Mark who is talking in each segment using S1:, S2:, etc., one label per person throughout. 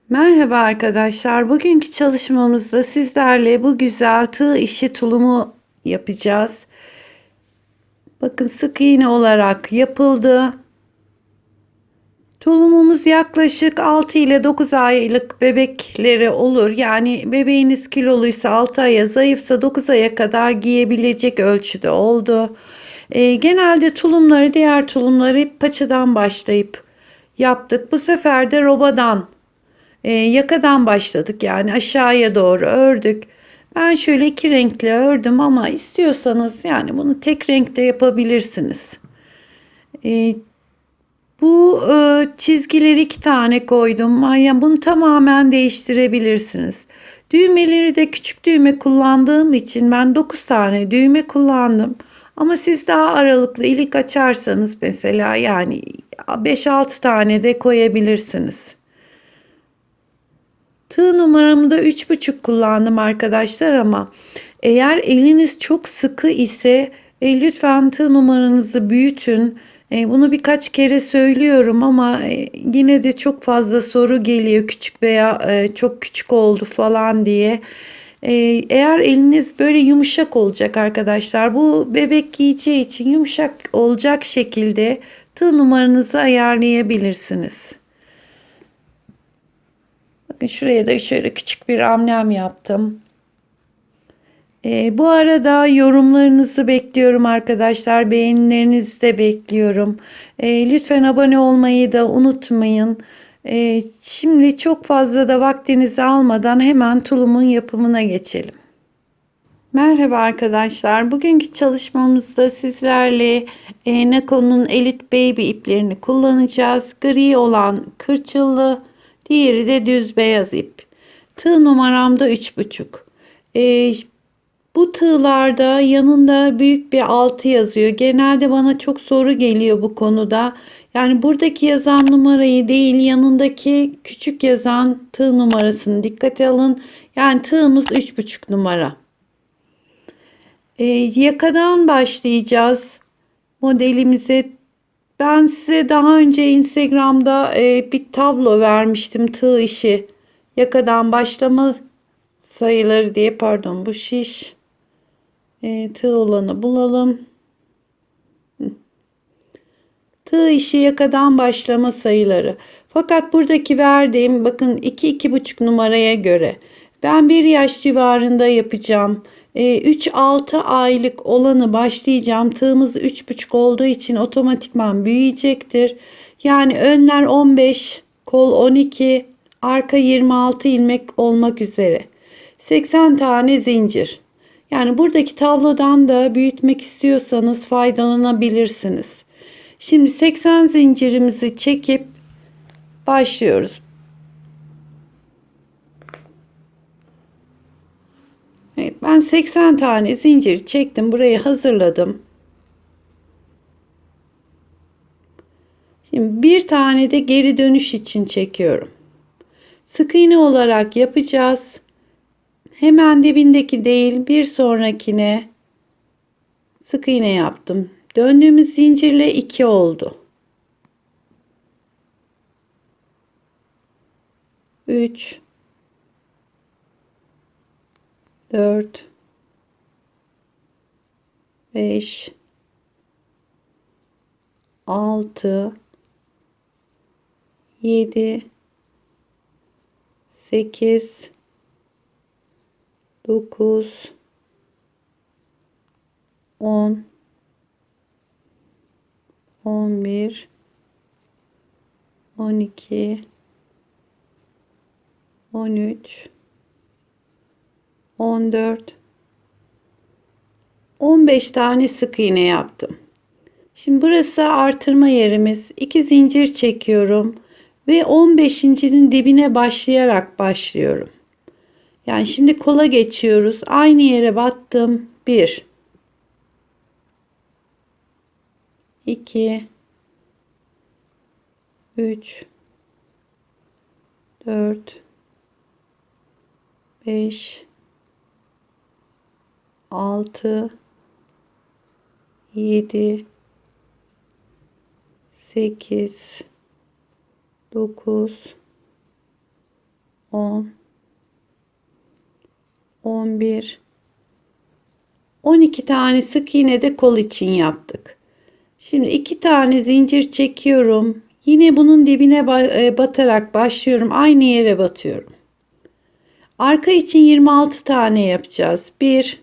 S1: Merhaba arkadaşlar. Bugünkü çalışmamızda sizlerle bu güzel tığ işi tulumu yapacağız. Bakın sık iğne olarak yapıldı. Tulumumuz yaklaşık 6 ile 9 aylık bebekleri olur. Yani bebeğiniz kiloluysa 6 aya, zayıfsa 9 aya kadar giyebilecek ölçüde oldu. Genelde tulumları, diğer tulumları hep paçadan başlayıp yaptık. Bu sefer de robadan yakadan başladık, yani aşağıya doğru ördük. Ben şöyle iki renkli ördüm ama istiyorsanız yani bunu tek renkte yapabilirsiniz. E, bu çizgileri iki tane koydum. Yani bunu tamamen değiştirebilirsiniz. Düğmeleri de küçük düğme kullandığım için ben 9 tane düğme kullandım. Ama siz daha aralıklı ilik açarsanız mesela yani 5-6 tane de koyabilirsiniz. Tığ numaramı da 3,5 kullandım arkadaşlar, ama eğer eliniz çok sıkı ise lütfen tığ numaranızı büyütün. Bunu birkaç kere söylüyorum ama yine de çok fazla soru geliyor, küçük veya çok küçük oldu falan diye. Eğer eliniz böyle yumuşak olacak arkadaşlar, bu bebek giyeceği için yumuşak olacak şekilde tığ numaranızı ayarlayabilirsiniz. Bakın şuraya da şöyle küçük bir amlem yaptım. Bu arada yorumlarınızı bekliyorum arkadaşlar. Beğenilerinizi de bekliyorum. Lütfen abone olmayı da unutmayın. Şimdi çok fazla da vaktinizi almadan hemen tulumun yapımına geçelim. Merhaba arkadaşlar. Bugünkü çalışmamızda sizlerle Nako'nun Elite Baby iplerini kullanacağız. Gri olan kırçıllı, diğeri de düz beyaz ip. Tığ numaram da 3,5. E, bu tığlarda yanında büyük bir altı yazıyor. Genelde bana çok soru geliyor bu konuda. Yani buradaki yazan numarayı değil, yanındaki küçük yazan tığ numarasını dikkate alın. Yani tığımız 3,5 numara. Yakadan başlayacağız modelimize. Ben size daha önce Instagram'da bir tablo vermiştim, tığ işi yakadan başlama sayıları diye. Pardon, bu şiş, tığ olanı bulalım. Tığ işi yakadan başlama sayıları. Fakat buradaki verdiğim, bakın, 2-2,5 numaraya göre ben 1 yaş civarında yapacağım. 3-6 aylık olanı başlayacağım. Tığımız 3,5 olduğu için otomatikman büyüyecektir. Yani önler 15, kol 12, arka 26 ilmek olmak üzere. 80 tane zincir. Yani buradaki tablodan da büyütmek istiyorsanız faydalanabilirsiniz. Şimdi 80 zincirimizi çekip başlıyoruz. Evet, ben 80 tane zincir çektim. Burayı hazırladım. Şimdi bir tane de geri dönüş için çekiyorum. Sık iğne olarak yapacağız. Hemen dibindeki değil, bir sonrakine sık iğne yaptım. Döndüğümüz zincirle 2 oldu. 3, 4, 5, 6, 7, 8, 9, 10, 11, 12, 13, 14, 15 tane sık iğne yaptım. Şimdi burası artırma yerimiz. 2 zincir çekiyorum ve 15.'nin dibine başlayarak başlıyorum. Yani şimdi kola geçiyoruz. Aynı yere battım. 1, 2, 3, 4, 5, 6, 7, 8, 9, 10, 11, 12 tane sık iğne de kol için yaptık. Şimdi 2 tane zincir çekiyorum. Yine bunun dibine batarak başlıyorum. Aynı yere batıyorum. Arka için 26 tane yapacağız. 1,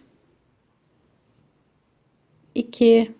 S1: 2,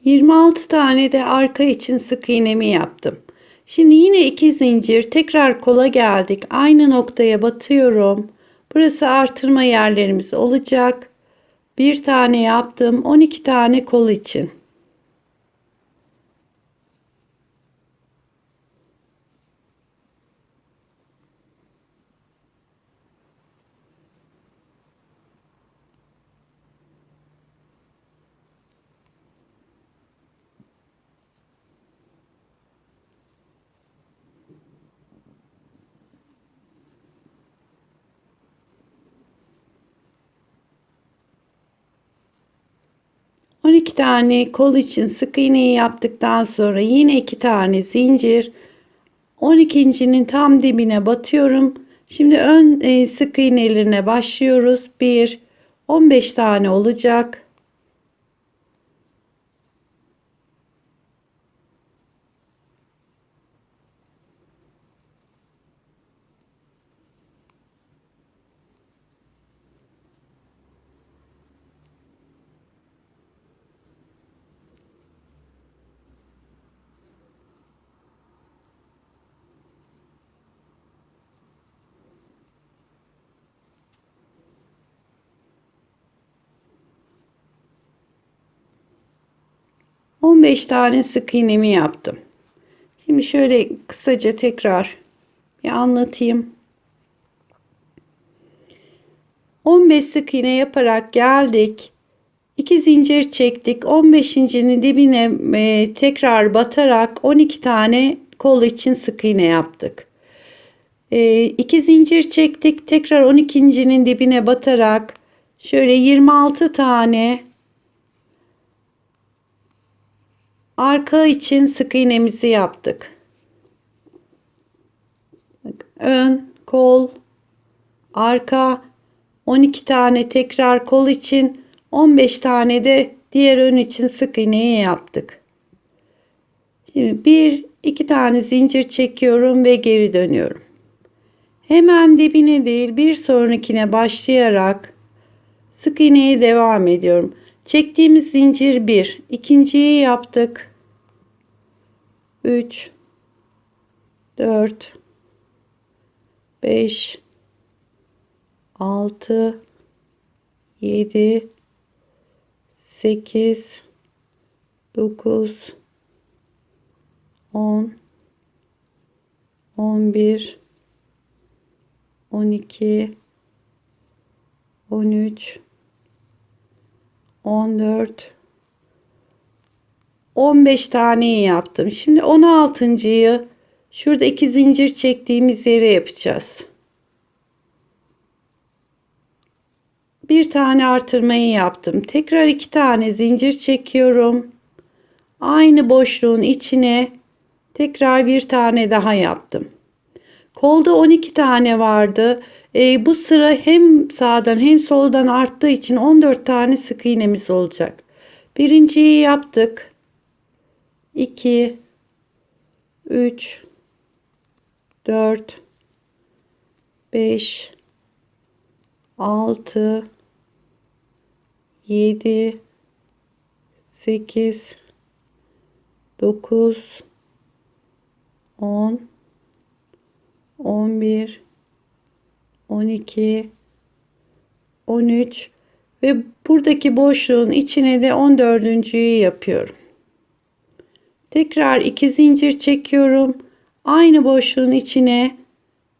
S1: 26 tane de arka için sık iğnemi yaptım. Şimdi yine 2 zincir tekrar kola geldik. Aynı noktaya batıyorum. Burası artırma yerlerimiz olacak. Bir tane yaptım. 12 tane kol için. 12 tane kol için sık iğneyi yaptıktan sonra yine 2 tane zincir. 12.'nin tam dibine batıyorum. Şimdi ön sık iğnelerine başlıyoruz. 1, 15 tane olacak. ...15 tane sık iğnemi yaptım. Şimdi şöyle kısaca tekrar bir anlatayım. 15 sık iğne yaparak geldik. 2 zincir çektik. 15.'nin dibine tekrar batarak 12 tane kol için sık iğne yaptık. 2 zincir çektik. Tekrar 12.'nin dibine batarak şöyle 26 tane arka için sık iğnemizi yaptık. Ön, kol, arka, 12 tane tekrar kol için, 15 tane de diğer ön için sık iğneyi yaptık. Şimdi 1-2 tane zincir çekiyorum ve geri dönüyorum. Hemen dibine değil, bir sonrakine başlayarak sık iğneye devam ediyorum. Çektiğimiz zincir 1, ikinciyi yaptık. 3, 4, 5, 6, 7, 8, 9, 10, 11, 12, 13, 14, 15 taneyi yaptım. Şimdi 16.'yı şurada 2 zincir çektiğimiz yere yapacağız. Bir tane artırmayı yaptım. Tekrar 2 tane zincir çekiyorum. Aynı boşluğun içine tekrar bir tane daha yaptım. Kolda 12 tane vardı. Bu sıra hem sağdan hem soldan arttığı için 14 tane sık iğnemiz olacak. Birinciyi yaptık. 2, 3, 4, 5, 6, 7, 8, 9, 10, 11, 12, 13 ve buradaki boşluğun içine de 14.'yü yapıyorum. Tekrar 2 zincir çekiyorum. Aynı boşluğun içine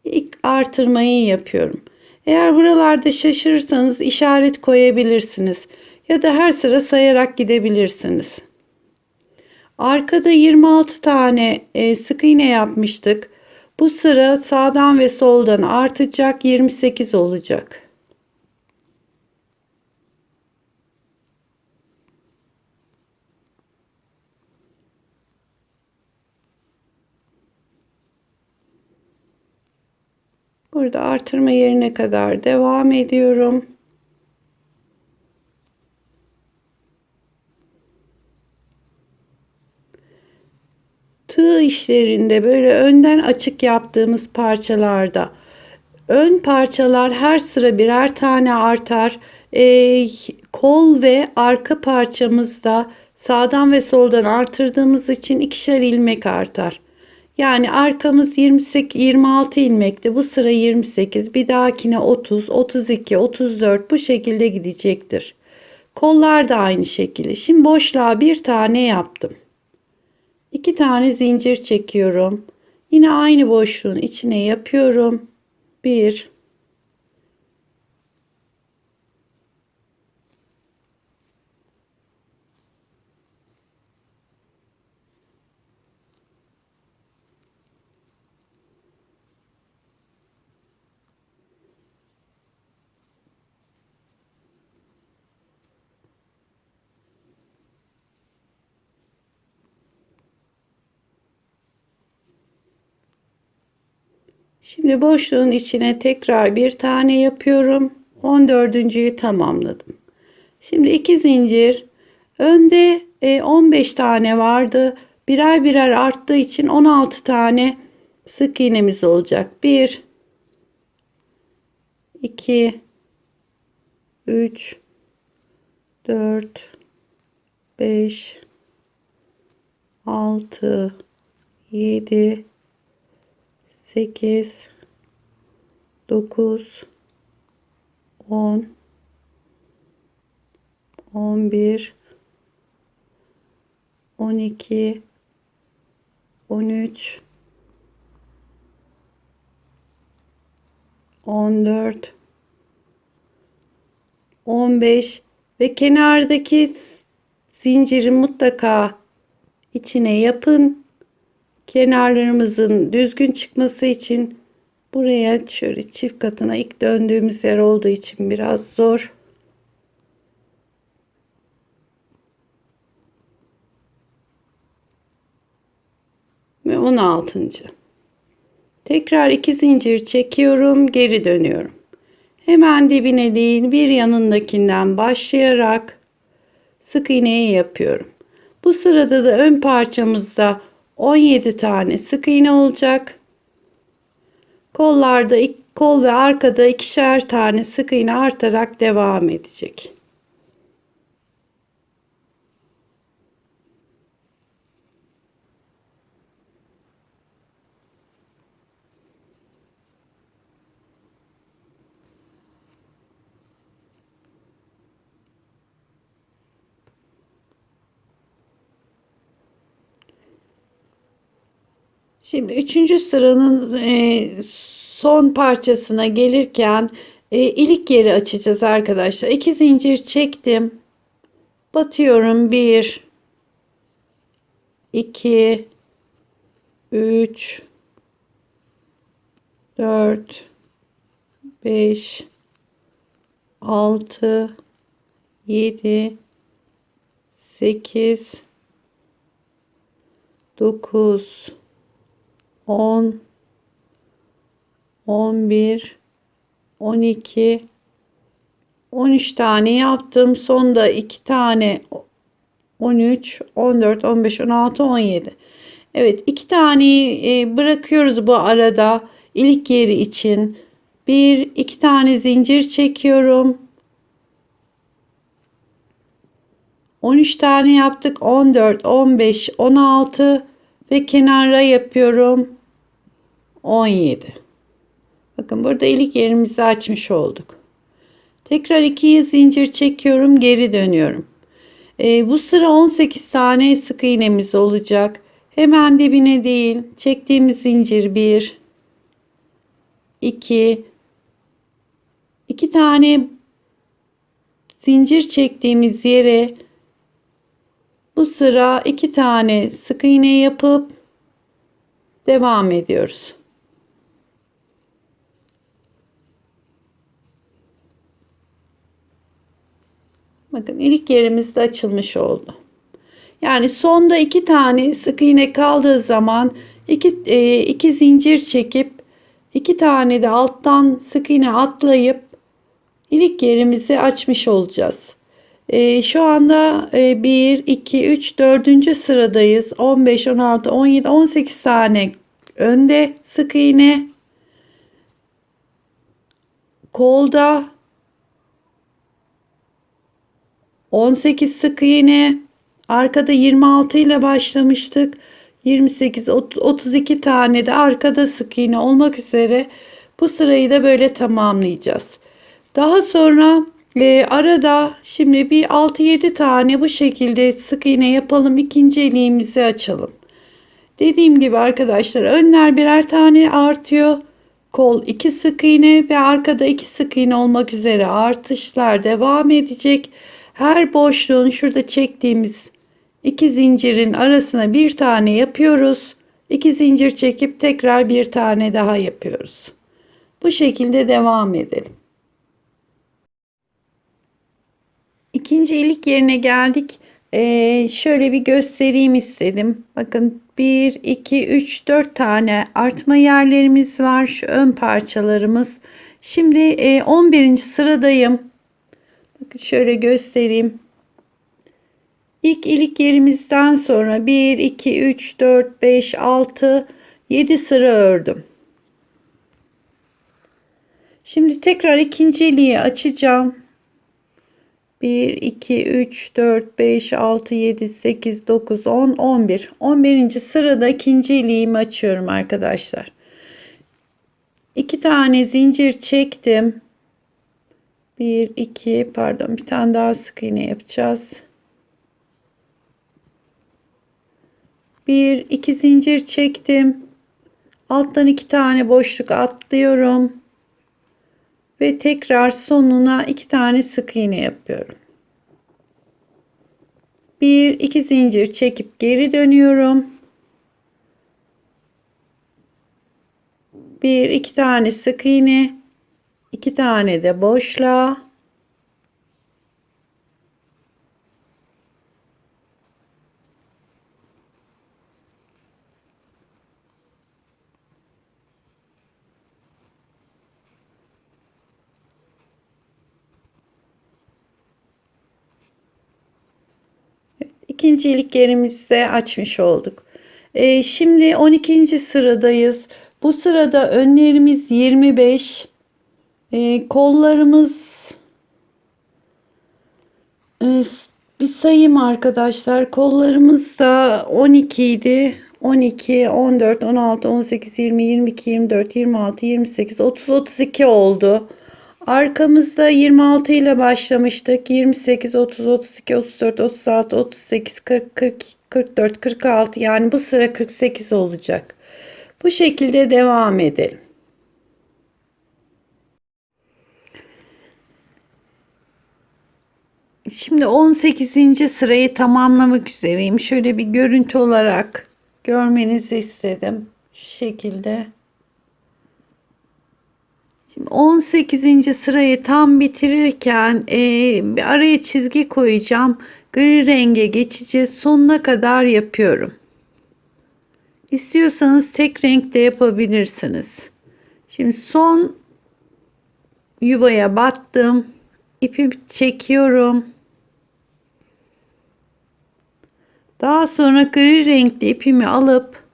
S1: ilk artırmayı yapıyorum. Eğer buralarda şaşırırsanız işaret koyabilirsiniz ya da her sıra sayarak gidebilirsiniz. Arkada 26 tane sık iğne yapmıştık. Bu sıra sağdan ve soldan artacak, 28 olacak. Burada artırma yerine kadar devam ediyorum. Tığ işlerinde böyle önden açık yaptığımız parçalarda ön parçalar her sıra birer tane artar. Kol ve arka parçamızda sağdan ve soldan artırdığımız için ikişer ilmek artar. Yani arkamız 28, 26 ilmekti. Bu sıra 28. Bir dahakine 30, 32, 34 bu şekilde gidecektir. Kollar da aynı şekilde. Şimdi boşluğa bir tane yaptım. 2 tane zincir çekiyorum. Yine aynı boşluğun içine yapıyorum. 1, şimdi boşluğun içine tekrar bir tane yapıyorum. 14.'yü tamamladım. Şimdi 2 zincir. Önde 15 tane vardı. Birer birer arttığı için 16 tane sık iğnemiz olacak. 1, 2, 3, 4, 5, 6, 7, 8, 9, 10, 11, 12, 13, 14, 15 ve kenardaki zinciri mutlaka içine yapın. Kenarlarımızın düzgün çıkması için buraya şöyle çift katına ilk döndüğümüz yer olduğu için biraz zor. Ve 16. Tekrar 2 zincir çekiyorum, geri dönüyorum. Hemen dibine değil, bir yanındakinden başlayarak sık iğneyi yapıyorum. Bu sırada da ön parçamızda 17 tane sık iğne olacak. Kollarda kol ve arkada ikişer tane sık iğne artarak devam edecek. Şimdi 3. sıranın son parçasına gelirken ilik yeri açacağız arkadaşlar. 2 zincir çektim. Batıyorum. 1, 2, 3, 4, 5, 6, 7, 8, 9, 10, 11, 12, 13 tane yaptım. Sonda 2 tane 13, 14, 15, 16, 17. Evet, 2 taneyi bırakıyoruz bu arada ilik yeri için. Bir, iki tane zincir çekiyorum. 13 tane yaptık. 14, 15, 16 ve kenara yapıyorum. 17. Bakın burada ilk yerimizi açmış olduk. Tekrar 2 zincir çekiyorum, geri dönüyorum. Bu sıra 18 tane sık iğnemiz olacak. Hemen dibine değil, çektiğimiz zincir 1, 2, 2 tane zincir çektiğimiz yere bu sıra 2 tane sık iğne yapıp devam ediyoruz. Bakın ilk yerimiz de açılmış oldu. Yani sonda 2 tane sık iğne kaldığı zaman iki zincir çekip 2 tane de alttan sık iğne atlayıp ilk yerimizi açmış olacağız. Şu anda 1, 2, 3, 4. sıradayız. 15, 16, 17, 18 tane önde sık iğne. Kolda 18 sık iğne. Arkada 26 ile başlamıştık. 28, 32 tane de arkada sık iğne olmak üzere bu sırayı da böyle tamamlayacağız. Daha sonra arada şimdi bir 6-7 tane bu şekilde sık iğne yapalım. İkinci iliğimizi açalım. Dediğim gibi arkadaşlar önler birer tane artıyor. Kol 2 sık iğne ve arkada 2 sık iğne olmak üzere artışlar devam edecek. Her boşluğun şurada çektiğimiz 2 zincirin arasına bir tane yapıyoruz. 2 zincir çekip tekrar bir tane daha yapıyoruz. Bu şekilde devam edelim. İkinci ilik yerine geldik. Şöyle bir göstereyim istedim. Bakın 1, 2, 3, 4 tane artma yerlerimiz var. Şu ön parçalarımız. Şimdi 11. sıradayım. Bakın şöyle göstereyim. İlk ilik yerimizden sonra 1, 2, 3, 4, 5, 6, 7 sıra ördüm. Şimdi tekrar ikinci iliği açacağım. 1, 2, 3, 4, 5, 6, 7, 8, 9, 10, 11. 11. sırada ikinci iliğimi açıyorum arkadaşlar. 2 tane zincir çektim. 1, 2, pardon bir tane daha sık iğne yapacağız. 1, 2 zincir çektim. Alttan 2 tane boşluk atlıyorum. Ve tekrar sonuna 2 tane sık iğne yapıyorum. 1, 2 zincir çekip geri dönüyorum. 1, 2 tane sık iğne, 2 tane de boşluğa. İkinci ilik yerimizde açmış olduk. Şimdi 12. sıradayız. Bu sırada önlerimiz 25. Kollarımız bir sayayım arkadaşlar. Kollarımız da 12 idi. 12, 14, 16, 18, 20, 22, 24, 26, 28, 30, 32 oldu. Arkamızda 26 ile başlamıştık. 28, 30, 32, 34, 36, 38, 40, 42, 44, 46. Yani bu sıra 48 olacak. Bu şekilde devam edelim. Şimdi 18. sırayı tamamlamak üzereyim. Şöyle bir görüntü olarak görmenizi istedim. Şu şekilde. Şimdi 18. sırayı tam bitirirken bir araya çizgi koyacağım. Gri renge geçeceğiz. Sonuna kadar yapıyorum. İstiyorsanız tek renkte yapabilirsiniz. Şimdi son yuvaya battım. İpi çekiyorum. Daha sonra gri renkli ipimi alıp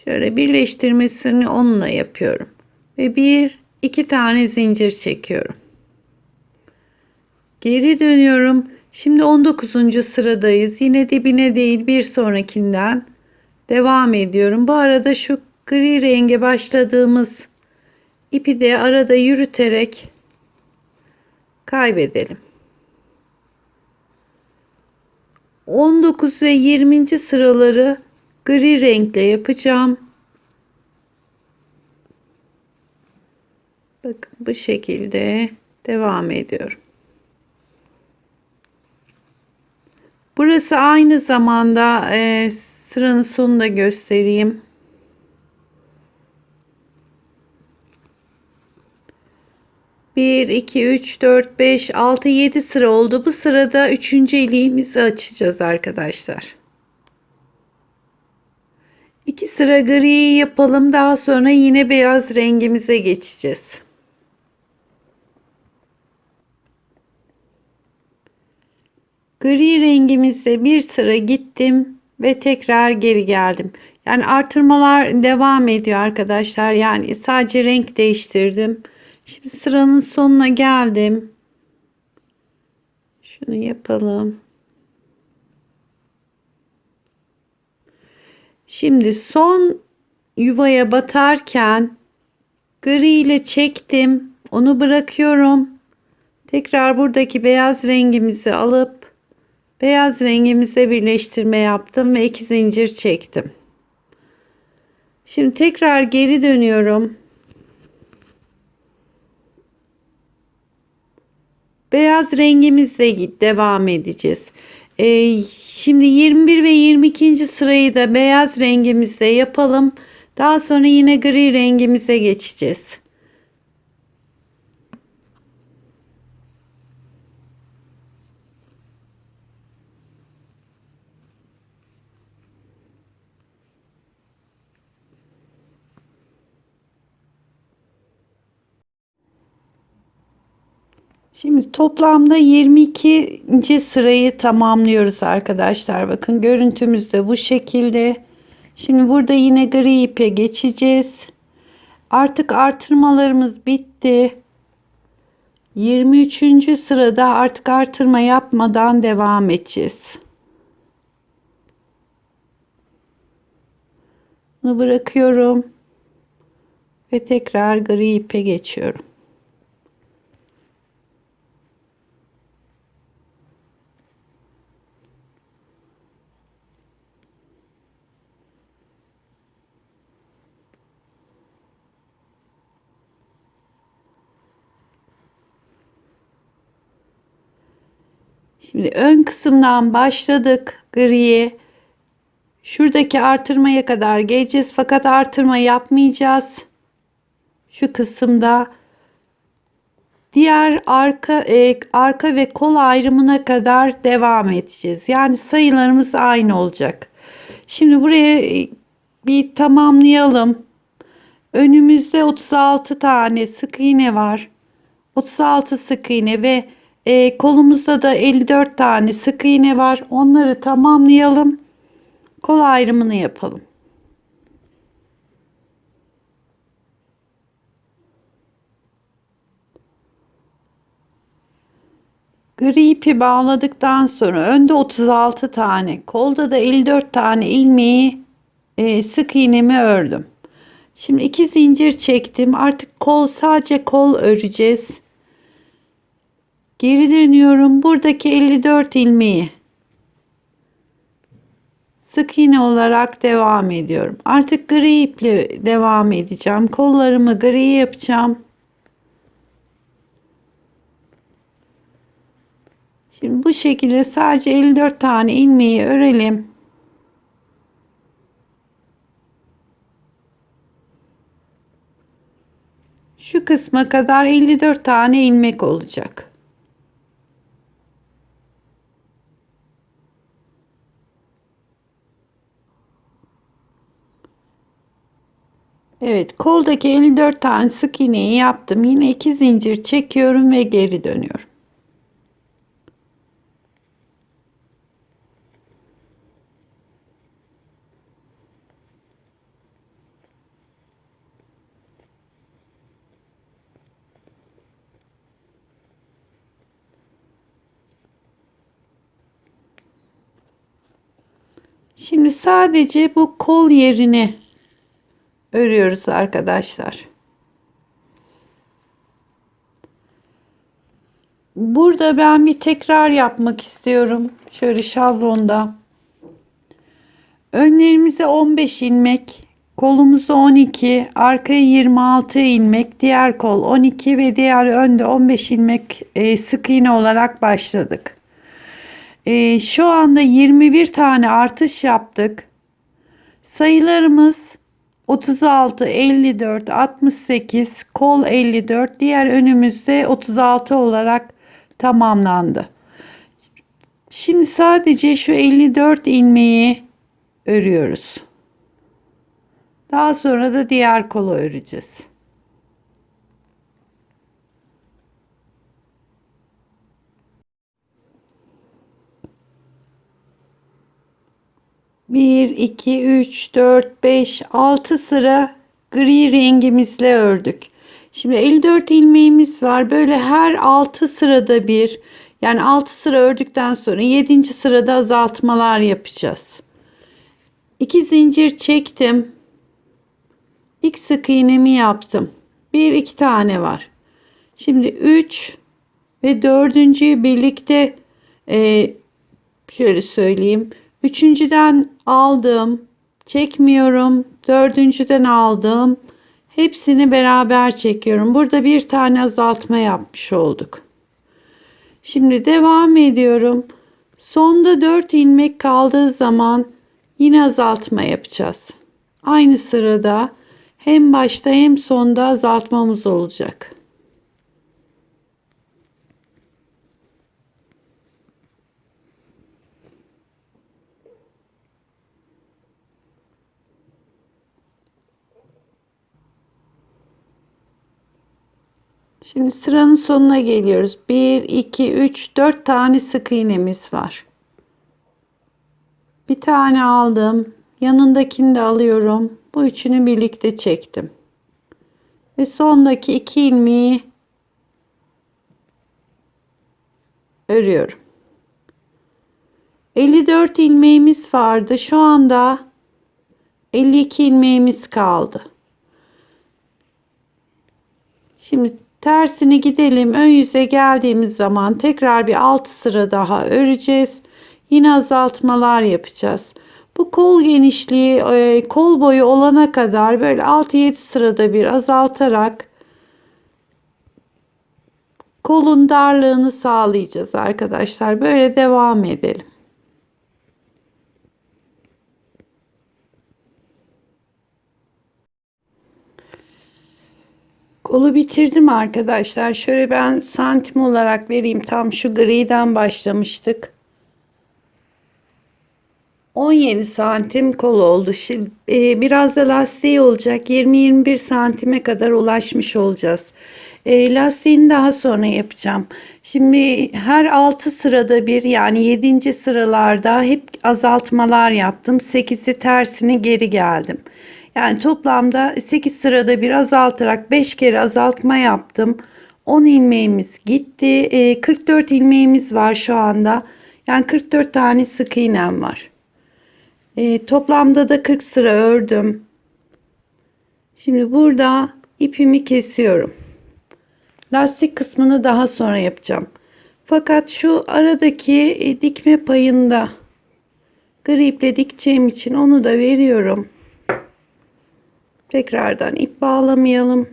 S1: şöyle birleştirmesini onunla yapıyorum. ve bir iki tane zincir çekiyorum. Geri dönüyorum. Şimdi 19. sıradayız. Yine dibine değil bir sonrakinden devam ediyorum. Bu arada şu gri renge başladığımız ipi de arada yürüterek kaybedelim. 19 ve 20. sıraları gri renkle yapacağım. Bakın bu şekilde devam ediyorum. Burası aynı zamanda sıranın sonunu da göstereyim. Bir, iki, üç, dört, beş, altı, 7 sıra oldu. Bu sırada 3. iliğimizi açacağız arkadaşlar. 2 sıra gri yapalım. Daha sonra yine beyaz rengimize geçeceğiz. Gri rengimizde bir sıra gittim ve tekrar geri geldim. Yani artırmalar devam ediyor arkadaşlar. Yani sadece renk değiştirdim. Şimdi sıranın sonuna geldim. Şunu yapalım. Şimdi son yuvaya batarken gri ile çektim. Onu bırakıyorum. Tekrar buradaki beyaz rengimizi alıp beyaz rengimize birleştirme yaptım ve 2 zincir çektim. Şimdi tekrar geri dönüyorum. Beyaz rengimizle devam edeceğiz. Şimdi 21 ve 22. sırayı da beyaz rengimizle yapalım. Daha sonra yine gri rengimize geçeceğiz. Şimdi toplamda 22. sırayı tamamlıyoruz arkadaşlar. Bakın görüntümüz de bu şekilde. Şimdi burada yine gri ipe geçeceğiz. Artık artırmalarımız bitti. 23. sırada artık artırma yapmadan devam edeceğiz. Bunu bırakıyorum ve tekrar gri ipe geçiyorum. Şimdi ön kısımdan başladık griye. Şuradaki artırmaya kadar geleceğiz fakat artırma yapmayacağız. Şu kısımda diğer arka ve kol ayrımına kadar devam edeceğiz. Yani sayılarımız aynı olacak. Şimdi buraya bir tamamlayalım. Önümüzde 36 tane sık iğne var. 36 sık iğne ve kolumuzda da 54 tane sık iğne var. Onları tamamlayalım. Kol ayrımını yapalım. Gri ipi bağladıktan sonra önde 36 tane, kolda da 54 tane ilmeği sık iğnemi ördüm. Şimdi 2 zincir çektim. Artık sadece kol öreceğiz. Geri dönüyorum. Buradaki 54 ilmeği sık iğne olarak devam ediyorum. Artık gri iple devam edeceğim. Kollarımı gri yapacağım. Şimdi bu şekilde sadece 54 tane ilmeği örelim. Şu kısma kadar 54 tane ilmek olacak. Evet, koldaki 54 tane sık iğneyi yaptım. Yine 2 zincir çekiyorum ve geri dönüyorum. Şimdi sadece bu kol yerini örüyoruz arkadaşlar. Burada ben bir tekrar yapmak istiyorum. Şöyle şablonda. Önlerimize 15 ilmek, kolumuza 12, arkaya 26 ilmek, diğer kol 12 ve diğer önde 15 ilmek sık iğne olarak başladık. Şu anda 21 tane artış yaptık. Sayılarımız 36, 54, 68, kol 54, diğer önümüzde 36 olarak tamamlandı. Şimdi sadece şu 54 ilmeği örüyoruz. Daha sonra da diğer kolu öreceğiz. Bir, iki, üç, dört, beş, 6 sıra gri rengimizle ördük. Şimdi 54 ilmeğimiz var. Böyle her 6 sırada bir, yani 6 sıra ördükten sonra 7. sırada azaltmalar yapacağız. 2 zincir çektim. İlk sık iğnemi yaptım. 1-2 tane var. Şimdi 3 ve 4.'yü birlikte şöyle söyleyeyim. Üçüncüden aldım. Çekmiyorum. Dördüncüden aldım. Hepsini beraber çekiyorum. Burada bir tane azaltma yapmış olduk. Şimdi devam ediyorum. Sonda 4 ilmek kaldığı zaman yine azaltma yapacağız. Aynı sırada hem başta hem sonda azaltmamız olacak. Şimdi sıranın sonuna geliyoruz. 1, 2, 3, 4 tane sık iğnemiz var. Bir tane aldım. Yanındakini de alıyorum. Bu üçünü birlikte çektim. Ve sondaki 2 ilmeği örüyorum. 54 ilmeğimiz vardı. Şu anda 52 ilmeğimiz kaldı. Şimdi tersini gidelim. Ön yüze geldiğimiz zaman tekrar bir 6 sıra daha öreceğiz. Yine azaltmalar yapacağız. Bu kol genişliği, kol boyu olana kadar böyle 6-7 sırada bir azaltarak kolun darlığını sağlayacağız arkadaşlar. Böyle devam edelim. Kolu bitirdim arkadaşlar. Şöyle ben santim olarak vereyim. Tam şu griden başlamıştık. 17 santim kol oldu. Şimdi biraz da lastiği olacak. 20-21 santime kadar ulaşmış olacağız. Lastiğini daha sonra yapacağım. Şimdi her 6 sırada bir, yani 7. sıralarda hep azaltmalar yaptım. 8'i tersine geri geldim. Yani toplamda 8 sırada bir azaltarak 5 kere azaltma yaptım. 10 ilmeğimiz gitti. 44 ilmeğimiz var şu anda. Yani 44 tane sık iğnem var. Toplamda da 40 sıra ördüm. Şimdi burada ipimi kesiyorum. Lastik kısmını daha sonra yapacağım. Fakat şu aradaki dikme payında gri iple dikeceğim için onu da veriyorum. Tekrardan ip bağlamayalım.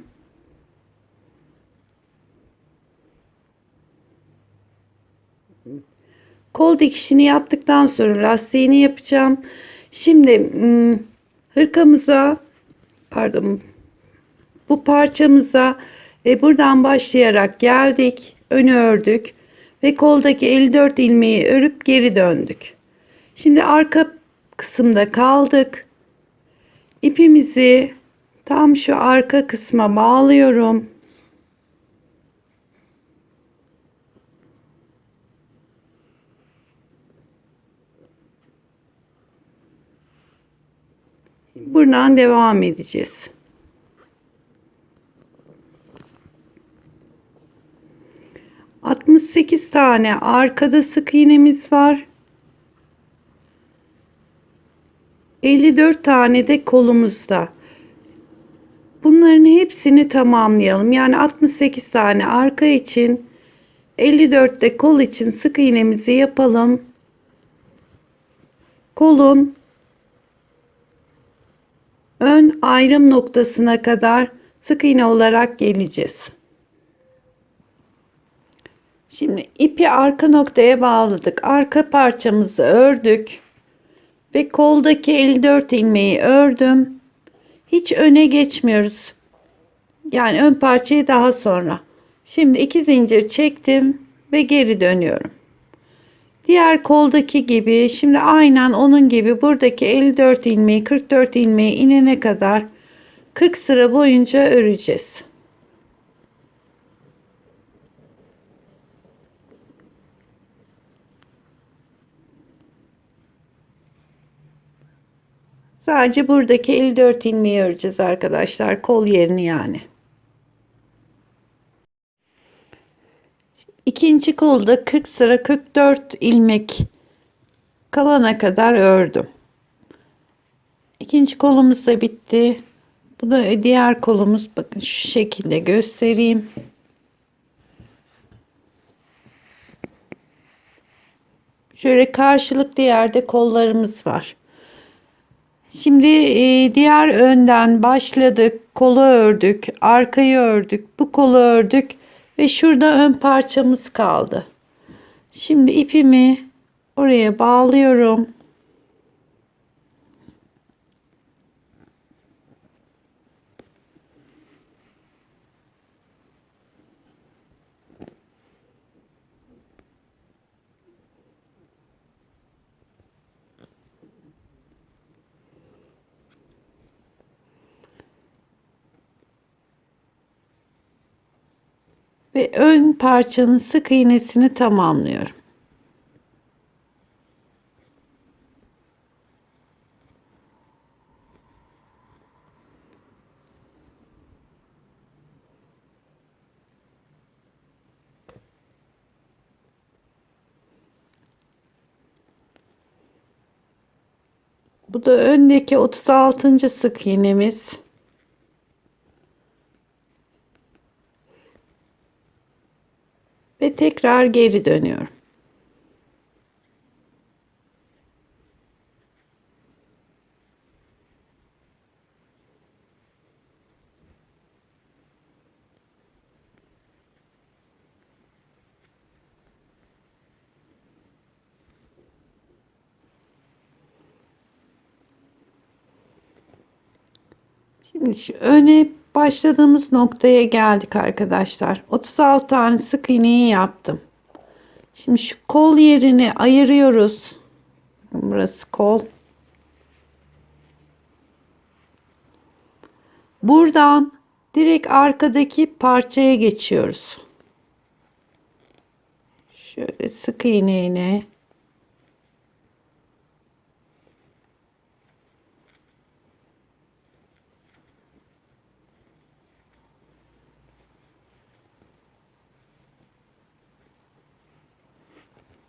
S1: Kol dikişini yaptıktan sonra lastiğini yapacağım. Şimdi hırkamıza, pardon, bu parçamıza buradan başlayarak geldik. Önü ördük ve koldaki 54 ilmeği örüp geri döndük. Şimdi arka kısımda kaldık. İpimizi tam şu arka kısma bağlıyorum. Buradan devam edeceğiz. ...68 tane arkada sık iğnemiz var. 54 tane de kolumuzda. Bunların hepsini tamamlayalım. Yani 68 tane arka için, 54 de kol için sık iğnemizi yapalım. Kolun ön ayrım noktasına kadar sık iğne olarak geleceğiz. Şimdi ipi arka noktaya bağladık. Arka parçamızı ördük ve koldaki 54 ilmeği ördüm. Hiç öne geçmiyoruz. Yani ön parçayı daha sonra. Şimdi 2 zincir çektim ve geri dönüyorum. Diğer koldaki gibi şimdi aynen onun gibi buradaki 54 ilmeği 44 ilmeği inene kadar 40 sıra boyunca öreceğiz. Sadece buradaki 54 ilmeği öreceğiz arkadaşlar. Kol yerini yani. İkinci kolda 40 sıra 44 ilmek kalana kadar ördüm. İkinci kolumuz da bitti. Bu da diğer kolumuz. Bakın şu şekilde göstereyim. Şöyle karşılıklı yerde kollarımız var. Şimdi diğer önden başladık. Kolu ördük. Arkayı ördük. Bu kolu ördük. Ve şurada ön parçamız kaldı. Şimdi ipimi oraya bağlıyorum. Ve ön parçanın sık iğnesini tamamlıyorum. Bu da öndeki 36. sık iğnemiz. Ve tekrar geri dönüyorum. Şimdi şu öne başladığımız noktaya geldik arkadaşlar. 36 tane sık iğneyi yaptım. Şimdi şu kol yerini ayırıyoruz. Bakın burası kol. Buradan direkt arkadaki parçaya geçiyoruz. Şöyle sık iğneyle.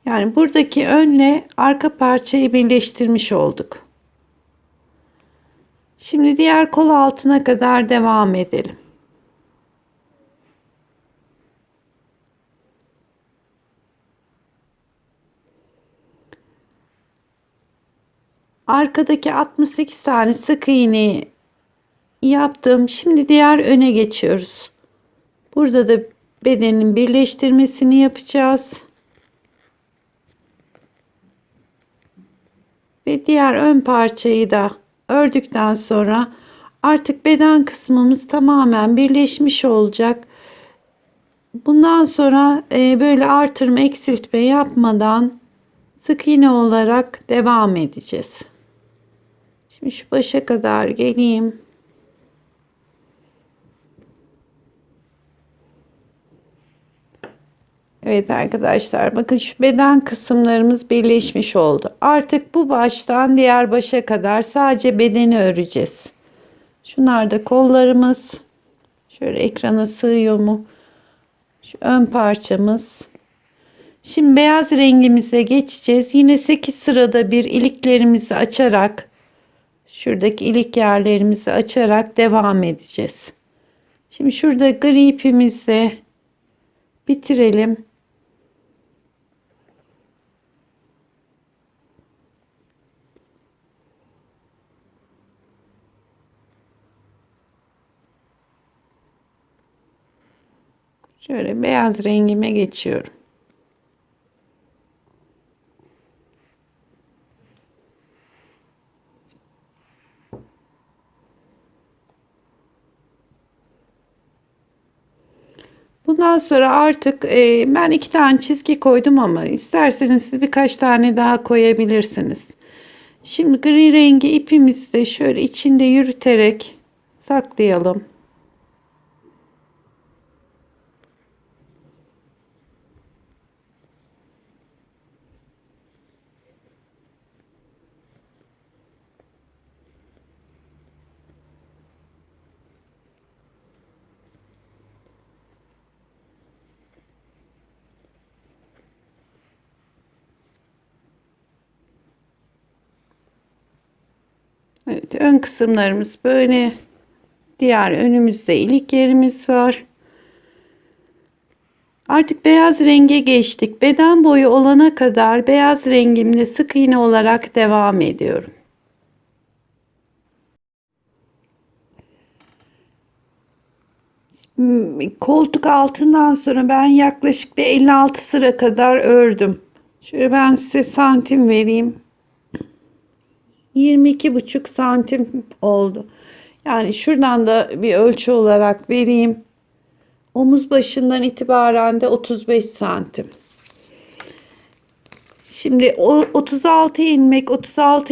S1: Yani buradaki önle arka parçayı birleştirmiş olduk. Şimdi diğer kol altına kadar devam edelim. Arkadaki 68 tane sık iğneyi yaptım. Şimdi diğer öne geçiyoruz. Burada da bedenin birleştirmesini yapacağız. Ve diğer ön parçayı da ördükten sonra artık beden kısmımız tamamen birleşmiş olacak. Bundan sonra böyle artırma eksiltme yapmadan sık iğne olarak devam edeceğiz. Şimdi şu başa kadar geleyim. Evet arkadaşlar, bakın şu beden kısımlarımız birleşmiş oldu. Artık bu baştan diğer başa kadar sadece bedeni öreceğiz. Şunlar da kollarımız. Şöyle ekrana sığıyor mu? Şu ön parçamız. Şimdi beyaz rengimize geçeceğiz. Yine 8 sırada bir iliklerimizi açarak Şuradaki ilik yerlerimizi açarak devam edeceğiz. Şimdi şurada gri ipimizle bitirelim. Şöyle beyaz rengime geçiyorum. Bundan sonra artık ben 2 tane çizgi koydum ama isterseniz siz birkaç tane daha koyabilirsiniz. Şimdi gri rengi ipimizi de şöyle içinde yürüterek saklayalım. Evet, ön kısımlarımız böyle. Diğer önümüzde ilik yerimiz var. Artık beyaz renge geçtik. Beden boyu olana kadar beyaz rengimle sık iğne olarak devam ediyorum. Koltuk altından sonra ben yaklaşık bir 56 sıra kadar ördüm. Şöyle ben size santim vereyim. 22,5 santim oldu. Yani şuradan da bir ölçü olarak vereyim. Omuz başından itibaren de 35 santim. Şimdi o 36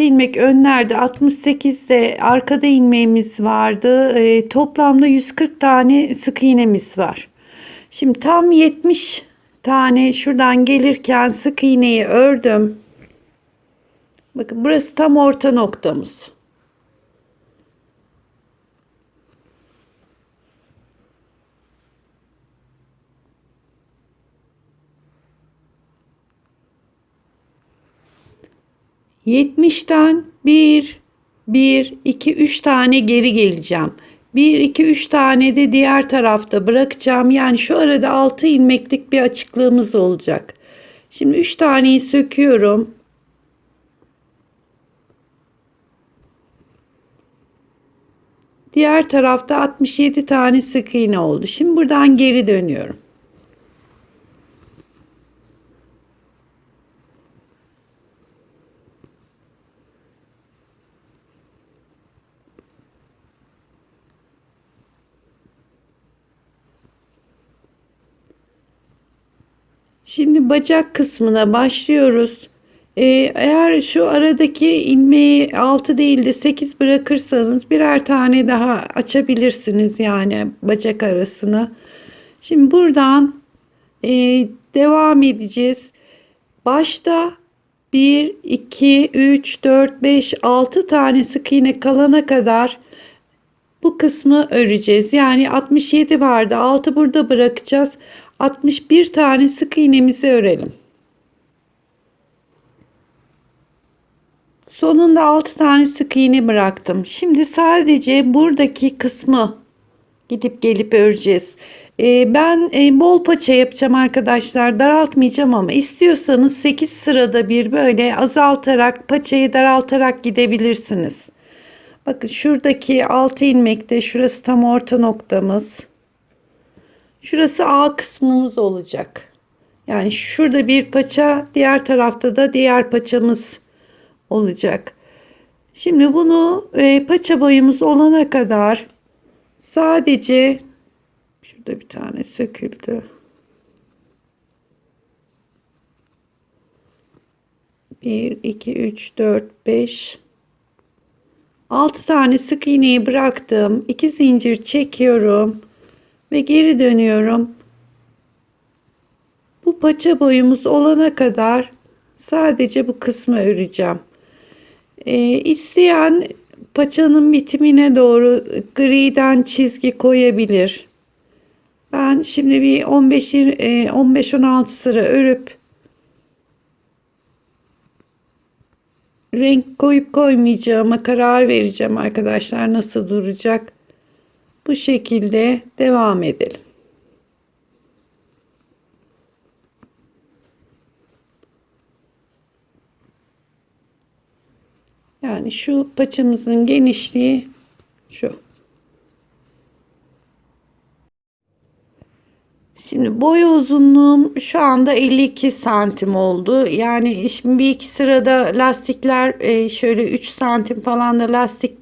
S1: ilmek önlerde, 68'de arkada ilmeğimiz vardı. Toplamda 140 tane sık iğnemiz var. Şimdi tam 70 tane şuradan gelirken sık iğneyi ördüm. Bakın burası tam orta noktamız. Yetmişten bir, iki, üç tane geri geleceğim. Bir, iki, üç tane de diğer tarafta bırakacağım. Yani şu arada 6 ilmeklik bir açıklığımız olacak. Şimdi 3 taneyi söküyorum. Diğer tarafta 67 tane sık iğne oldu. Şimdi buradan geri dönüyorum. Şimdi bacak kısmına başlıyoruz. Eğer şu aradaki ilmeği 6 değil de 8 bırakırsanız birer tane daha açabilirsiniz yani bacak arasını. Şimdi buradan e, devam edeceğiz. Başta 1, 2, 3, 4, 5, 6 tane sık iğne kalana kadar bu kısmı öreceğiz. Yani 67 vardı. 6 burada bırakacağız. 61 tane sık iğnemizi örelim. Sonunda 6 tane sık iğne bıraktım. Şimdi sadece buradaki kısmı gidip gelip öreceğiz. Ben bol paça yapacağım arkadaşlar. Daraltmayacağım ama istiyorsanız 8 sırada bir böyle azaltarak paçayı daraltarak gidebilirsiniz. Bakın şuradaki 6 ilmekte şurası tam orta noktamız. Şurası A kısmımız olacak. Yani şurada bir paça, diğer tarafta da diğer paçamız olacak. Şimdi bunu paça boyumuz olana kadar sadece şurada bir tane söküldü. 1, 2, 3, 4, 5, 6 tane sık iğneyi bıraktım. 2 zincir çekiyorum ve geri dönüyorum. Bu paça boyumuz olana kadar sadece bu kısmı öreceğim. İsteyen paçanın bitimine doğru griden çizgi koyabilir. Ben şimdi bir 15-16 sıra örüp renk koyup koymayacağıma karar vereceğim arkadaşlar, nasıl duracak. Bu şekilde devam edelim. Yani şu paçamızın genişliği şu. Şimdi boy uzunluğum şu anda 52 santim oldu. Yani şimdi bir iki sırada lastikler şöyle 3 santim falan da lastik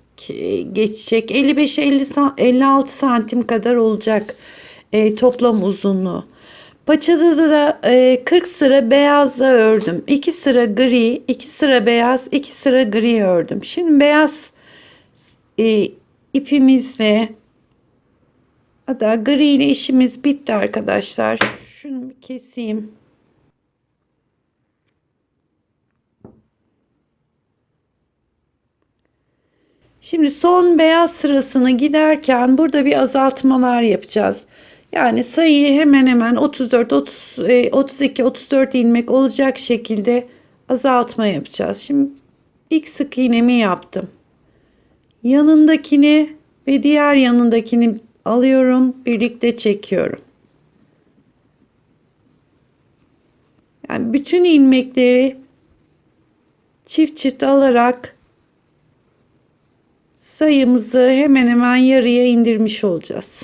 S1: geçecek. 55-56 santim kadar olacak toplam uzunluğu. Paçada da 40 sıra beyazla ördüm. 2 sıra gri, 2 sıra beyaz, 2 sıra gri ördüm. Şimdi beyaz e, ipimizle, hatta gri ile işimiz bitti arkadaşlar. Şunu bir keseyim. Şimdi son beyaz sırasını giderken burada bir azaltmalar yapacağız. Yani sayıyı hemen hemen 34, 30, 32, 34 ilmek olacak şekilde azaltma yapacağız. Şimdi ilk sık iğnemi yaptım. Yanındakini ve diğer yanındakini alıyorum, birlikte çekiyorum. Yani bütün ilmekleri çift çift alarak sayımızı hemen hemen yarıya indirmiş olacağız.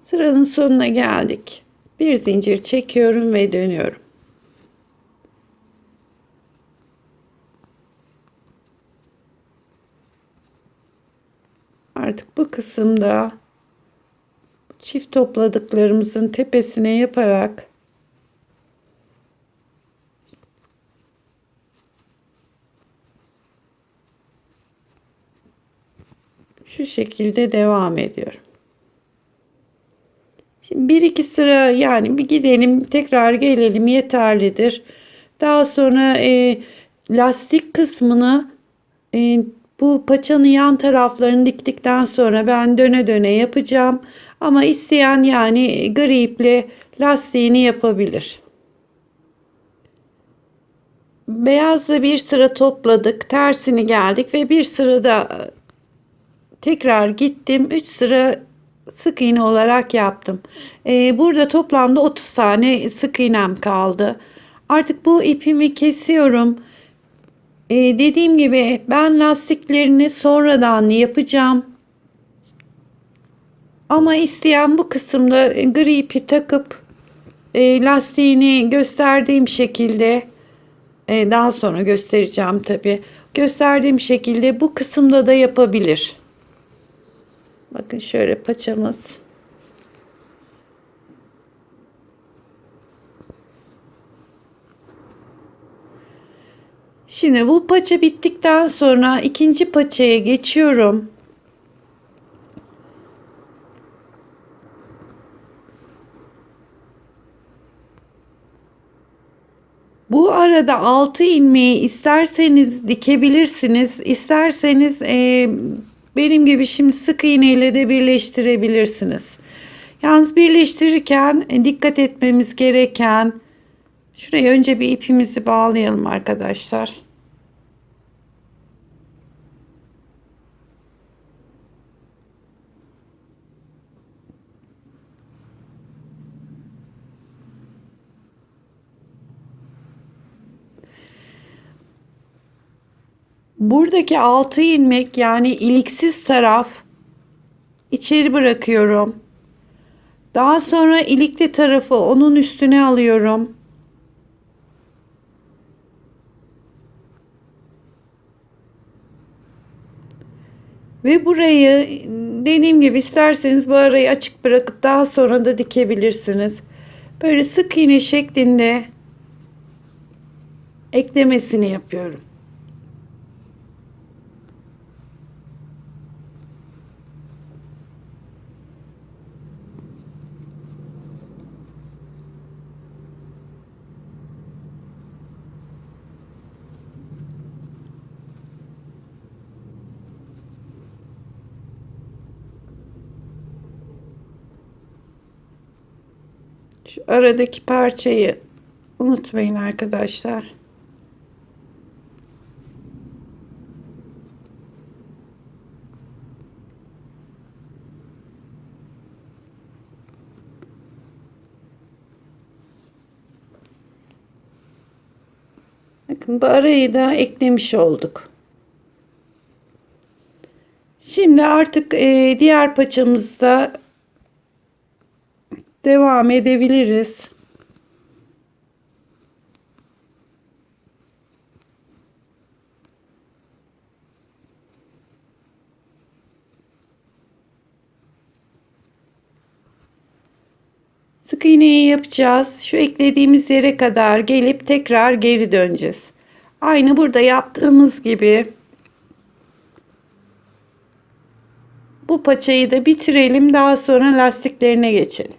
S1: Sıranın sonuna geldik. Bir zincir çekiyorum ve dönüyorum. Artık bu kısımda çift topladıklarımızın tepesine yaparak şu şekilde devam ediyorum. Şimdi bir iki sıra, yani bir gidelim tekrar gelelim, yeterlidir. Daha sonra lastik kısmını, bu paçanın yan taraflarını diktikten sonra ben döne döne yapacağım. Ama isteyen yani gri iple lastiğini yapabilir. Beyazla bir sıra topladık, tersini geldik ve bir sırada tekrar gittim. 3 sıra sık iğne olarak yaptım. Burada toplamda 30 tane sık iğnem kaldı. Artık bu ipimi kesiyorum. Dediğim gibi ben lastiklerini sonradan yapacağım. Ama isteyen bu kısımda gri ipi takıp lastiğini gösterdiğim şekilde, daha sonra göstereceğim tabi. Gösterdiğim şekilde bu kısımda da yapabilir. Bakın şöyle paçamız. Şimdi bu paça bittikten sonra ikinci paçaya geçiyorum. Bu arada 6 ilmeği isterseniz dikebilirsiniz. İsterseniz benim gibi şimdi sık iğne ile de birleştirebilirsiniz. Yalnız birleştirirken dikkat etmemiz gereken, şuraya önce bir ipimizi bağlayalım arkadaşlar. Buradaki 6 ilmek yani iliksiz taraf içeri bırakıyorum. Daha sonra ilikli tarafı onun üstüne alıyorum. Ve burayı dediğim gibi isterseniz bu arayı açık bırakıp daha sonra da dikebilirsiniz. Böyle sık iğne şeklinde eklemesini yapıyorum. Şu aradaki parçayı unutmayın arkadaşlar. Bakın bu arayı da eklemiş olduk. Şimdi artık diğer paçamızda devam edebiliriz. Sık iğneyi yapacağız. Şu eklediğimiz yere kadar gelip tekrar geri döneceğiz. Aynı burada yaptığımız gibi bu paçayı da bitirelim. Daha sonra lastiklerine geçelim.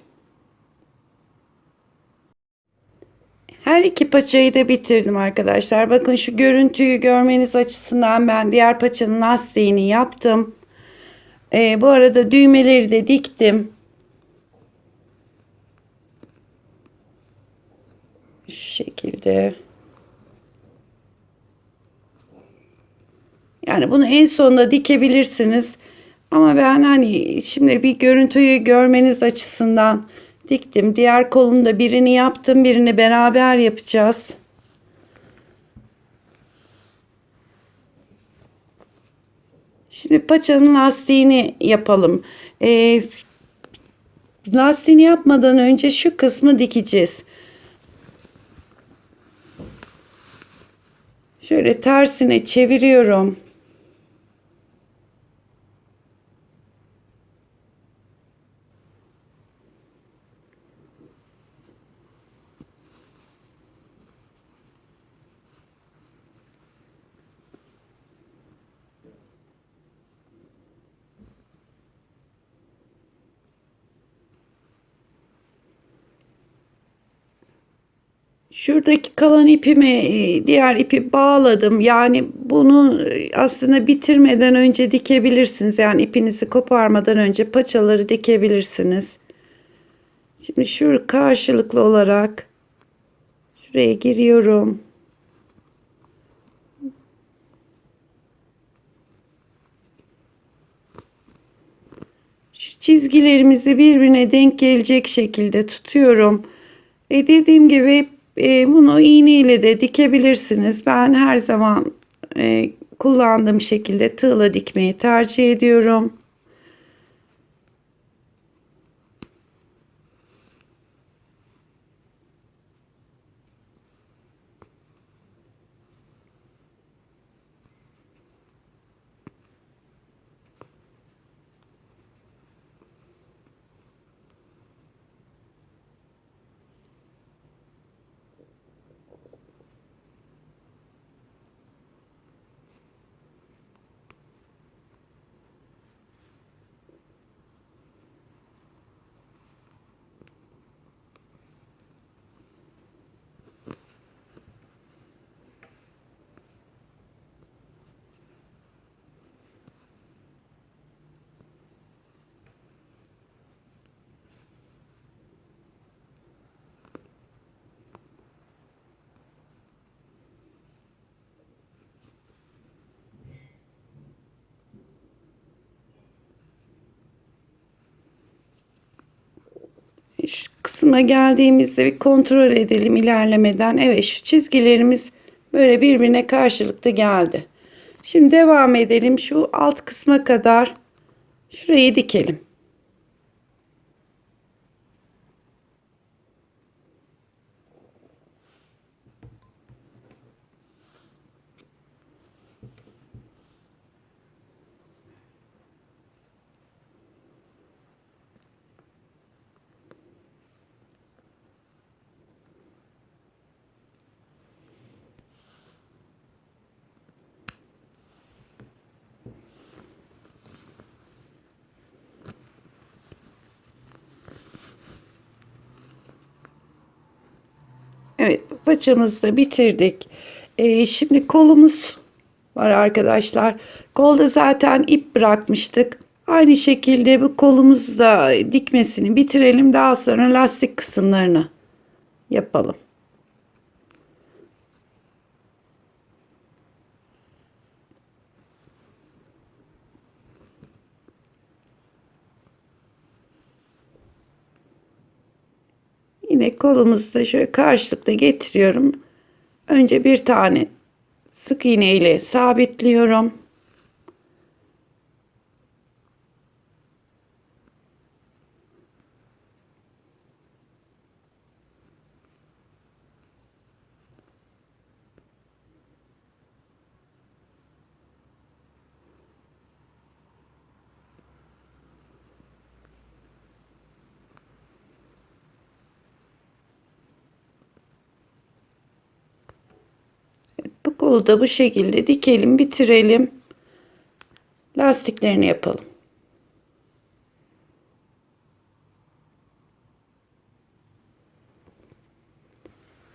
S1: Her iki paçayı da bitirdim arkadaşlar. Bakın şu görüntüyü görmeniz açısından ben diğer paçanın lastiğini yaptım. Bu arada düğmeleri de diktim. Şu şekilde. Yani bunu en sonunda dikebilirsiniz. Ama ben hani şimdi bir görüntüyü görmeniz açısından diktim. Diğer kolunda birini yaptım, birini beraber yapacağız. Şimdi paçanın lastiğini yapalım. Lastiğini yapmadan önce şu kısmı dikeceğiz. Şöyle tersine çeviriyorum. Şuradaki kalan ipimi diğer ipi bağladım. Yani bunu aslında bitirmeden önce dikebilirsiniz. Yani ipinizi koparmadan önce paçaları dikebilirsiniz. Şimdi şu karşılıklı olarak şuraya giriyorum. Şu çizgilerimizi birbirine denk gelecek şekilde tutuyorum. Dediğim gibi bunu iğne ile de dikebilirsiniz. Ben her zaman kullandığım şekilde tığla dikmeyi tercih ediyorum. Şu kısma geldiğimizde bir kontrol edelim ilerlemeden. Evet, şu çizgilerimiz böyle birbirine karşılıklı geldi. Şimdi devam edelim. Şu alt kısma kadar şurayı dikelim. Evet, paçamızı da bitirdik. Şimdi kolumuz var arkadaşlar. Kolda zaten ip bırakmıştık. Aynı şekilde bu kolumuzu da dikmesini bitirelim. Daha sonra lastik kısımlarını yapalım. Yine kolumuzu da şöyle karşılıklı getiriyorum. Önce bir tane sık iğne ile sabitliyorum. Bu kolu da bu şekilde dikelim, bitirelim. Lastiklerini yapalım.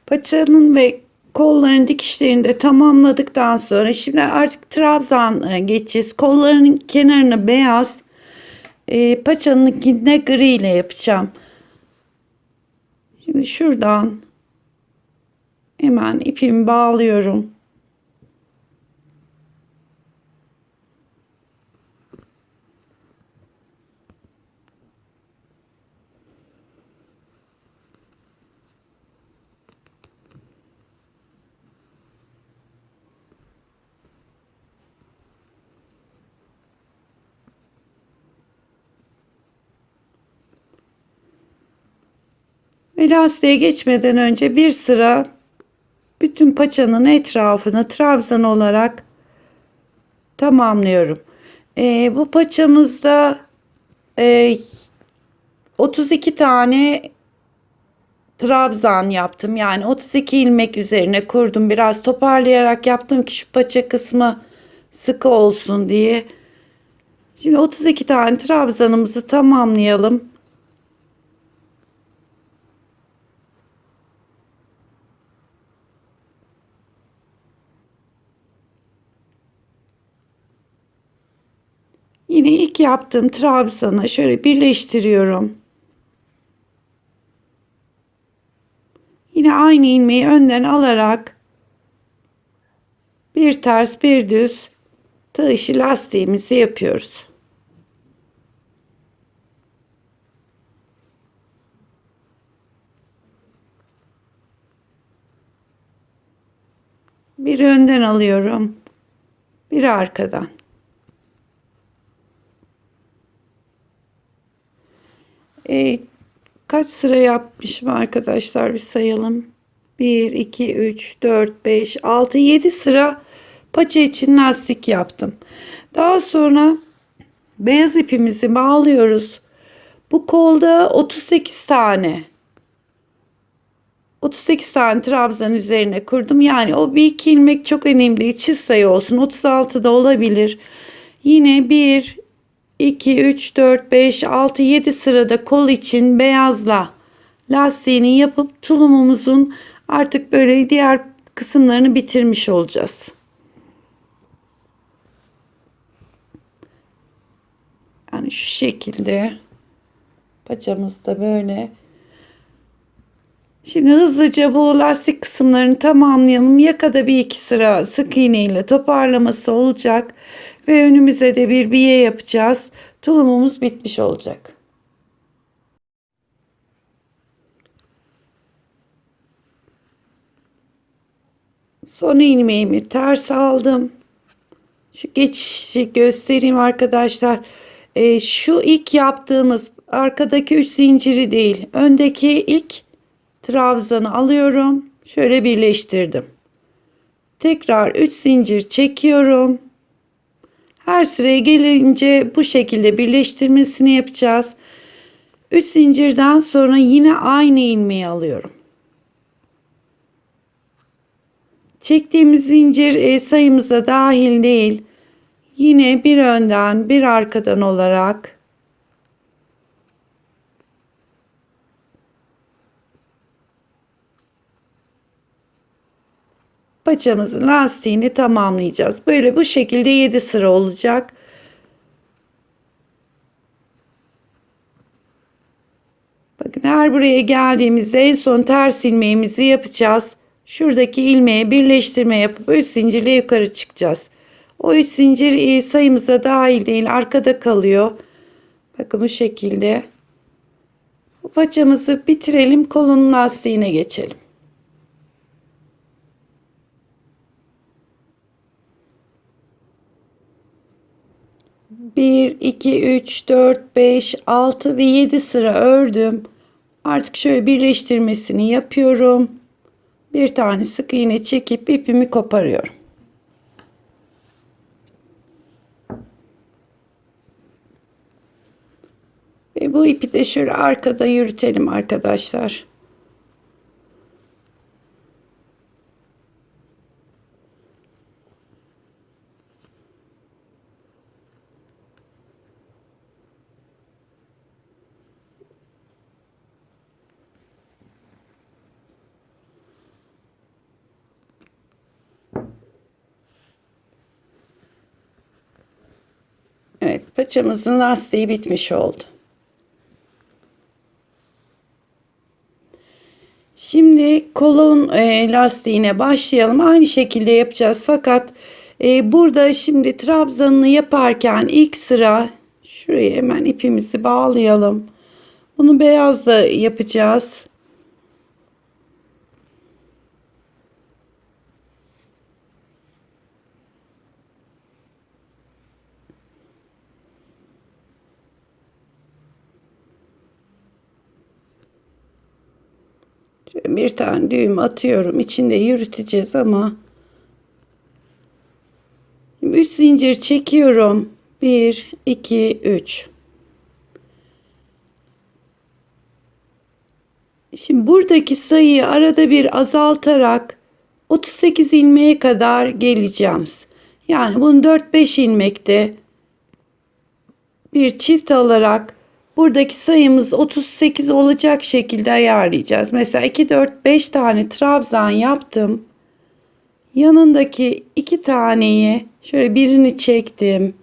S1: Paçanın ve kolların dikişlerini de tamamladıktan sonra şimdi artık trabzan geçeceğiz. Kollarının kenarını beyaz, paçanınkine gri ile yapacağım. Şimdi şuradan hemen ipimi bağlıyorum. Ve lastiğe geçmeden önce bir sıra bütün paçanın etrafını trabzan olarak tamamlıyorum. Bu paçamızda e, 32 tane trabzan yaptım. Yani 32 ilmek üzerine kurdum. Biraz toparlayarak yaptım ki şu paça kısmı sıkı olsun diye. Şimdi 32 tane trabzanımızı tamamlayalım. Yine ilk yaptığım trabzanı şöyle birleştiriyorum. Yine aynı ilmeği önden alarak bir ters bir düz tığ işi lastiğimizi yapıyoruz. Bir önden alıyorum, bir arkadan. Kaç sıra yapmışım arkadaşlar, bir sayalım. 1 2 3 4 5 6 7 sıra paça için lastik yaptım. Daha sonra beyaz ipimizi bağlıyoruz. Bu kolda 38 tane trabzan üzerine kurdum. Yani o bir iki ilmek çok önemli değil. Çift sayı olsun. 36 da olabilir. Yine 1 2 3 4 5 6 7 sırada kol için beyazla lastiğini yapıp tulumumuzun artık böyle diğer kısımlarını bitirmiş olacağız. Yani şu şekilde paçamız da böyle. Şimdi hızlıca bu lastik kısımlarını tamamlayalım. Yakada bir iki sıra sık iğne ile toparlaması olacak. Ve önümüze de bir biye yapacağız. Tulumumuz bitmiş olacak. Son ilmeğimi ters aldım. Şu geçişi göstereyim arkadaşlar. Şu ilk yaptığımız arkadaki 3 zinciri değil, öndeki ilk trabzanı alıyorum. Şöyle birleştirdim. Tekrar 3 zincir çekiyorum. Her sıraya gelince bu şekilde birleştirmesini yapacağız. 3 zincirden sonra yine aynı ilmeği alıyorum. Çektiğimiz zincir sayımıza dahil değil. Yine bir önden bir arkadan olarak paçamızın lastiğini tamamlayacağız. Böyle bu şekilde 7 sıra olacak. Bakın her buraya geldiğimizde en son ters ilmeğimizi yapacağız. Şuradaki ilmeğe birleştirme yapıp 3 zincirle yukarı çıkacağız. O 3 zincir sayımıza dahil değil, arkada kalıyor. Bakın bu şekilde. Bu paçamızı bitirelim, kolun lastiğine geçelim. Bir, iki, üç, dört, beş, altı ve 7 sıra ördüm. Artık şöyle birleştirmesini yapıyorum. Bir tane sık iğne çekip ipimi koparıyorum. Ve bu ipi de şöyle arkada yürütelim arkadaşlar. Evet, paçamızın lastiği bitmiş oldu. Şimdi kolun lastiğine başlayalım. Aynı şekilde yapacağız. Fakat burada şimdi trabzanını yaparken ilk sıra şuraya hemen ipimizi bağlayalım. Bunu beyazla yapacağız. Şöyle bir tane düğüm atıyorum. İçinde yürüteceğiz ama 3 zincir çekiyorum. 1 2 3. Şimdi buradaki sayıyı arada bir azaltarak 38 ilmeğe kadar geleceğim. Yani bunu 4-5 ilmekte bir çift alarak buradaki sayımız 38 olacak şekilde ayarlayacağız. Mesela 2 4 5 tane trabzan yaptım. Yanındaki 2 taneyi şöyle birini çektim.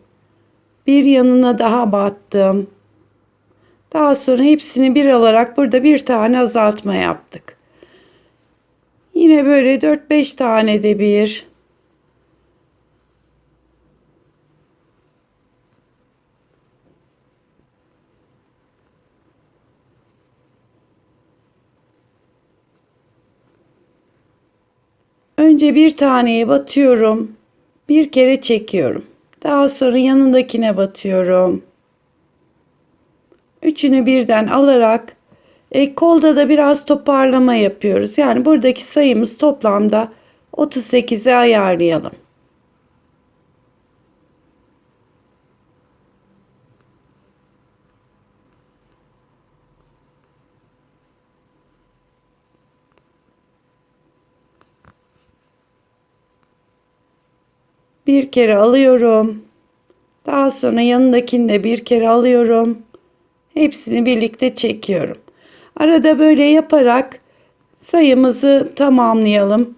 S1: Bir yanına daha battım. Daha sonra hepsini bir alarak burada bir tane azaltma yaptık. Yine böyle 4-5 tane de bir. Önce bir taneye batıyorum. Bir kere çekiyorum. Daha sonra yanındakine batıyorum. Üçünü birden alarak kolda da biraz toparlama yapıyoruz. Yani buradaki sayımız toplamda 38'e ayarlayalım. Bir kere alıyorum. Daha sonra yanındakini de bir kere alıyorum. Hepsini birlikte çekiyorum. Arada böyle yaparak sayımızı tamamlayalım.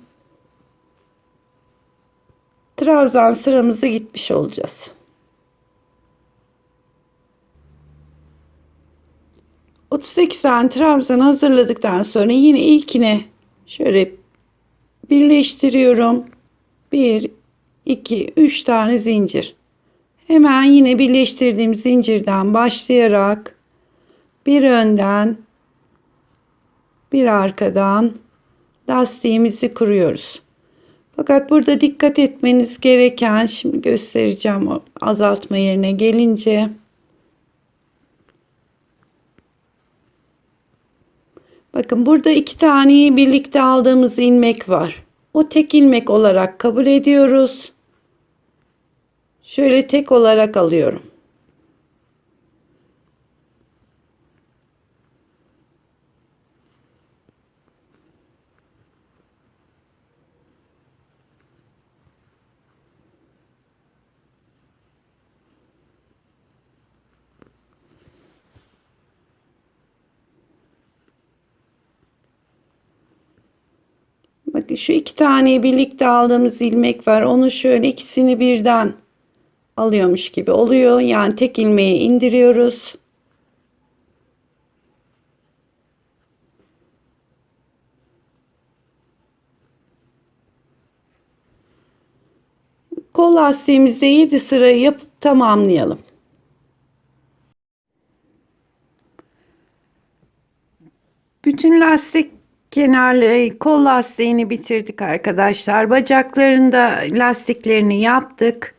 S1: Trabzan sıramızı gitmiş olacağız. 38 tane trabzan hazırladıktan sonra yine ilkine şöyle birleştiriyorum. 1 2 3 tane zincir. Hemen yine birleştirdiğim zincirden başlayarak bir önden bir arkadan lastiğimizi kuruyoruz. Fakat burada dikkat etmeniz gereken, şimdi göstereceğim o azaltma yerine gelince. Bakın burada iki taneyi birlikte aldığımız ilmek var. O tek ilmek olarak kabul ediyoruz. Şöyle tek olarak alıyorum. Bakın şu iki taneyi birlikte aldığımız ilmek var. Onu şöyle ikisini birden alıyormuş gibi oluyor. Yani tek ilmeği indiriyoruz. Kol lastiğimizde 7 sıra yapıp tamamlayalım. Bütün lastik kenarları, kol lastiğini bitirdik arkadaşlar. Bacaklarında lastiklerini yaptık.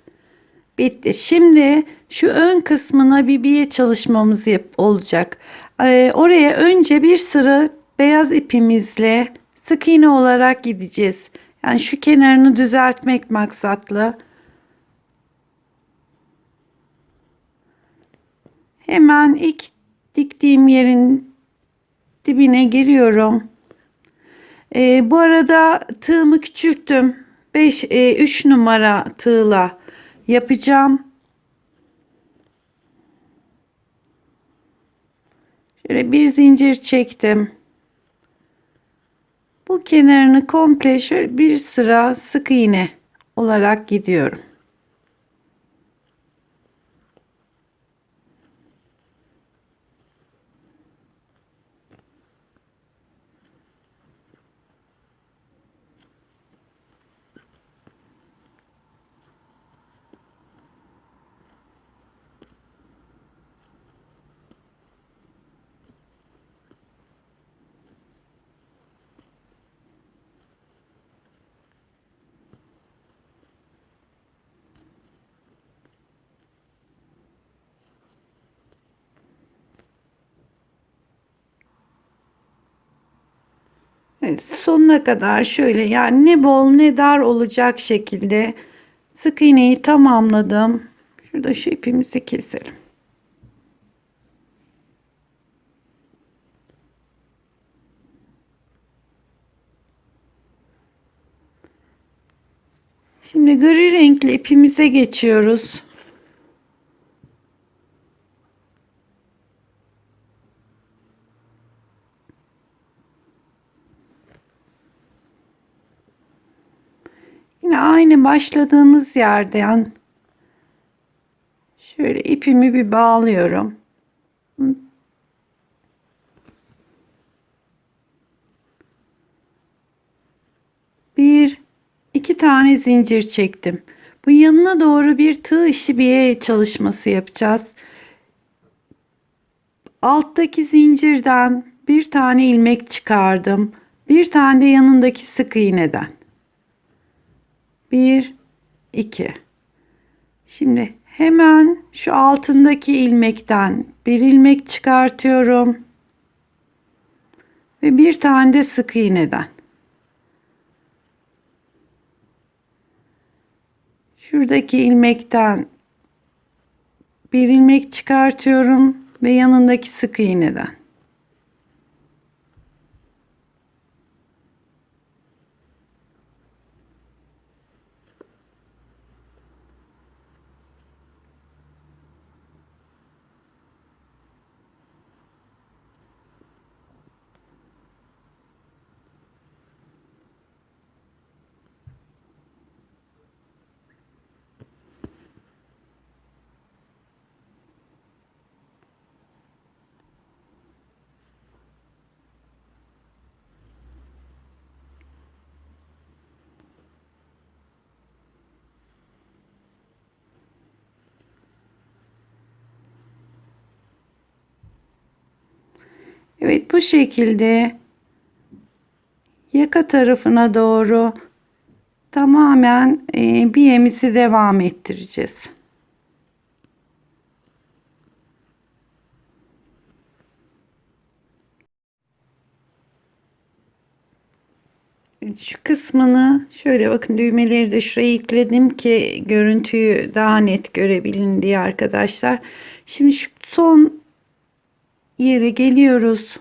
S1: Bitti. Şimdi şu ön kısmına bir biye çalışmamız olacak. Oraya önce bir sıra beyaz ipimizle sık iğne olarak gideceğiz. Yani şu kenarını düzeltmek maksatlı. Hemen ilk diktiğim yerin dibine giriyorum. Bu arada tığımı küçülttüm. 3 numara tığla yapacağım. Şöyle bir zincir çektim. Bu kenarını komple şöyle bir sıra sık iğne olarak gidiyorum. Evet, sonuna kadar şöyle, yani ne bol ne dar olacak şekilde sık iğneyi tamamladım. Şurada şu ipimizi keselim. Şimdi gri renkli ipimize geçiyoruz. Yine aynı başladığımız yerden şöyle ipimi bir bağlıyorum. İki tane zincir çektim. Bu yanına doğru bir tığ işi bir çalışması yapacağız. Alttaki zincirden bir tane ilmek çıkardım. Bir tane de yanındaki sık iğneden. 1 2. Şimdi hemen şu altındaki ilmekten bir ilmek çıkartıyorum. Ve bir tane de sık iğneden. Şuradaki ilmekten bir ilmek çıkartıyorum ve yanındaki sık iğneden. Evet, bu şekilde yaka tarafına doğru tamamen biyemizi devam ettireceğiz. Şu kısmını şöyle bakın, düğmeleri de şuraya ekledim ki görüntüyü daha net görebilin diye arkadaşlar. Şimdi şu son yere geliyoruz.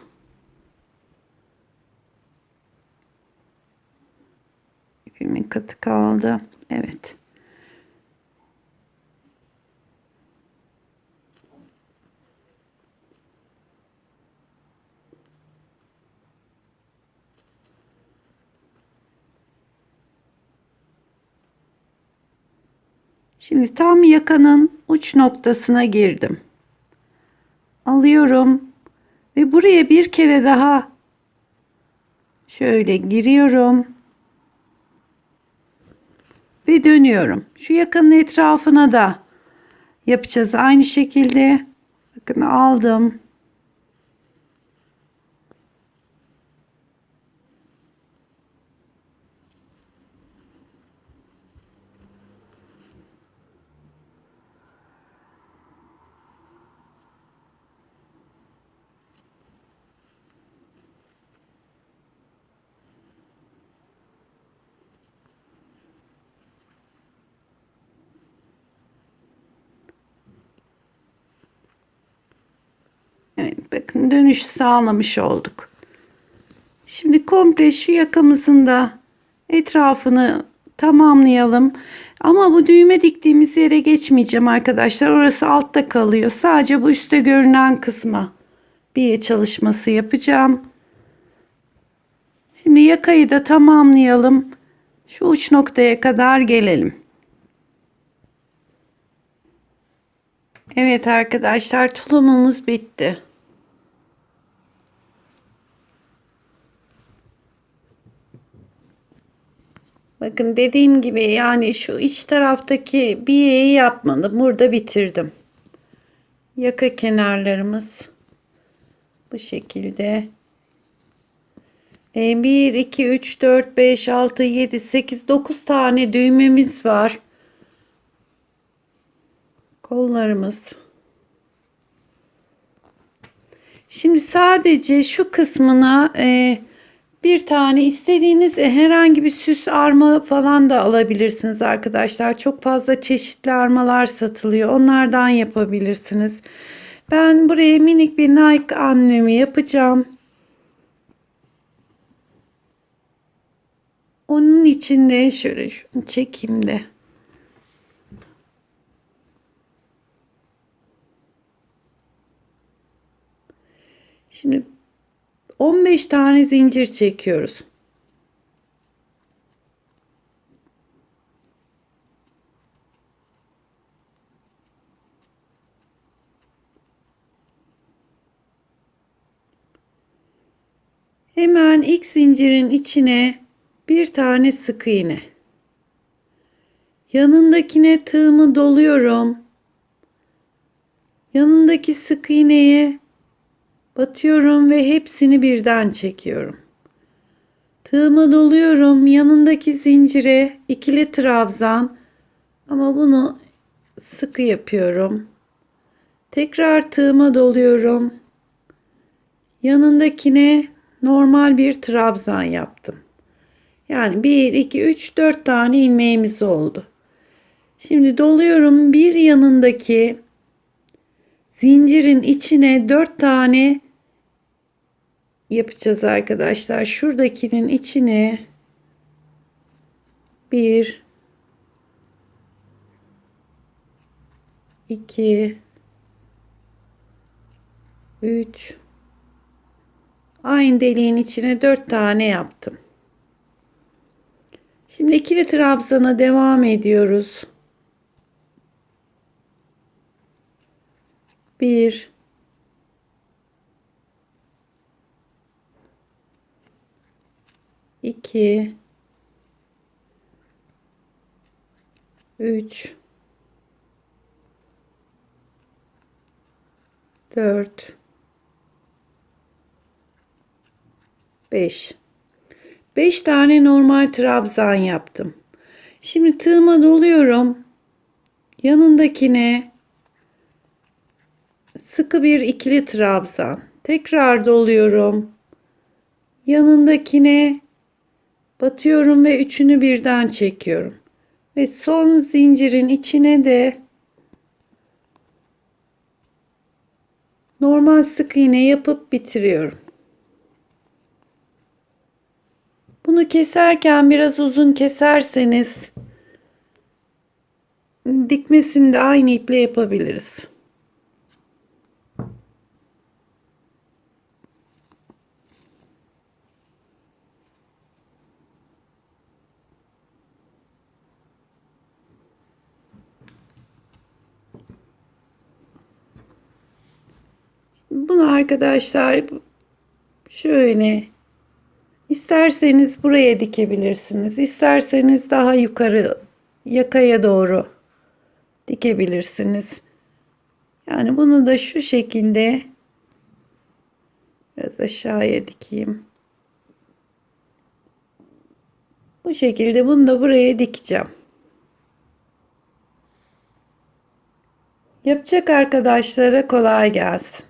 S1: İpimin katı kaldı. Evet. Şimdi tam yakanın uç noktasına girdim. Alıyorum ve buraya bir kere daha şöyle giriyorum ve dönüyorum. Şu yakanın etrafına da yapacağız aynı şekilde. Bakın aldım. Evet, bakın dönüş sağlamış olduk. Şimdi komple şu yakamızın da etrafını tamamlayalım. Ama bu düğme diktiğimiz yere geçmeyeceğim arkadaşlar. Orası altta kalıyor. Sadece bu üstte görünen kısma bir çalışması yapacağım. Şimdi yakayı da tamamlayalım. Şu uç noktaya kadar gelelim. Evet arkadaşlar, tulumumuz bitti. Bakın dediğim gibi yani şu iç taraftaki biyeyi yapmadım. Burada bitirdim. Yaka kenarlarımız bu şekilde. 1, 2, 3, 4, 5, 6, 7, 8, 9 tane düğmemiz var. Kollarımız. Şimdi sadece şu kısmına bir tane istediğiniz herhangi bir süs arma falan da alabilirsiniz arkadaşlar. Çok fazla çeşitli armalar satılıyor. Onlardan yapabilirsiniz. Ben buraya minik bir Nike amblemi yapacağım. Onun için de şöyle şunu çekeyim de. Şimdi 15 tane zincir çekiyoruz. Hemen ilk zincirin içine bir tane sık iğne. Yanındakine tığımı doluyorum. Yanındaki sık iğneye batıyorum ve hepsini birden çekiyorum. Tığımı doluyorum. Yanındaki zincire ikili trabzan, ama bunu sıkı yapıyorum. Tekrar tığıma doluyorum. Yanındakine normal bir trabzan yaptım. Yani 1, 2, 3, 4 tane ilmeğimiz oldu. Şimdi doluyorum. Bir yanındaki zincirin içine 4 tane yapacağız arkadaşlar. Şuradakinin içine 1, 2, 3, aynı deliğin içine 4 tane yaptım. Şimdi ikili trabzana devam ediyoruz. 1, 2, 3, 4, 5. 5 tane normal trabzan yaptım. Şimdi tığıma doluyorum. Yanındakine sıkı bir ikili trabzan. Tekrar doluyorum. Yanındakine batıyorum ve üçünü birden çekiyorum. Ve son zincirin içine de normal sık iğne yapıp bitiriyorum. Bunu keserken biraz uzun keserseniz dikmesini de aynı iple yapabiliriz. Bunu arkadaşlar şöyle isterseniz buraya dikebilirsiniz. İsterseniz daha yukarı yakaya doğru dikebilirsiniz. Yani bunu da şu şekilde biraz aşağıya dikeyim. Bu şekilde bunu da buraya dikeceğim. Yapacak arkadaşlara kolay gelsin.